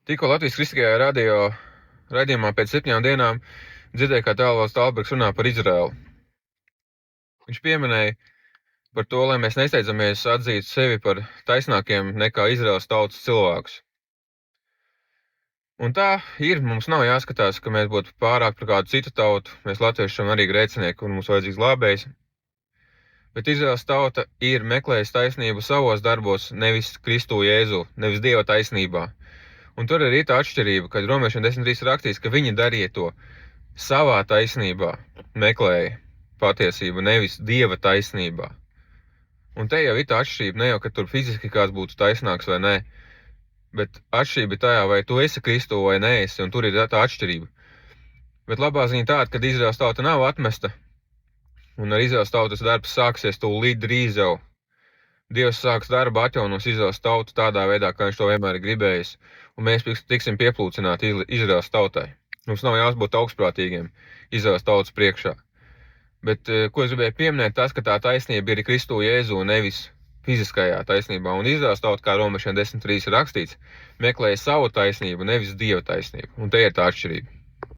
Tikko Latvijas Kristīgajā raidījumā pēc 7 dienām dzirdēju, kā tēlvalsts Albergs runā par Izraēlu. Viņš pieminēja par to, lai mēs nesteidzamies atzīt sevi par taisnākiem nekā Izraēlas tautas cilvēkus. Un tā ir, mums nav jāskatās, ka mēs būtu pārāk par kādu citu tautu, mēs latvieši esam arī grēcinieki un mums vajadzīgs glābējs. Bet Izraēlas tauta ir meklējusi taisnību savos darbos, nevis Kristu Jēzu, nevis Dieva taisnībā. Un tur arī ir tā atšķirība, kad Romiešiem 10.3 rakstīts, ka viņi darīja to savā taisnībā, meklēja patiesību, nevis Dieva taisnībā. Un te jau ir tā atšķirība, ne jau, ka tur fiziski kāds būtu taisnāks vai nē, bet atšķirība ir tajā, vai tu esi Kristu vai neesi, un tur ir tā atšķirība. Bet labā ziņa tāda, ka Izraēlas tauta nav atmesta, un ar Izraēlas tautas darbs sāksies tūlīt drīz jau. Dievs sāks darbu, atjaunos Izraēlas tautu tādā veidā, kā viņš to vienmēr ir gribējis, un mēs tiksim pieplūcināti Izraēlas tautai. Mums nav jābūt augstprātīgiem Izraēlas tautas priekšā. Bet, ko es gribēju pieminēt, tas, ka tā taisnība ir Kristu Jēzu, nevis fiziskajā taisnībā. Un Izraēlas tauta, kā Romiešiem 10.3 rakstīts, meklēja savu taisnību, nevis Dieva taisnību. Un te ir tā atšķirība.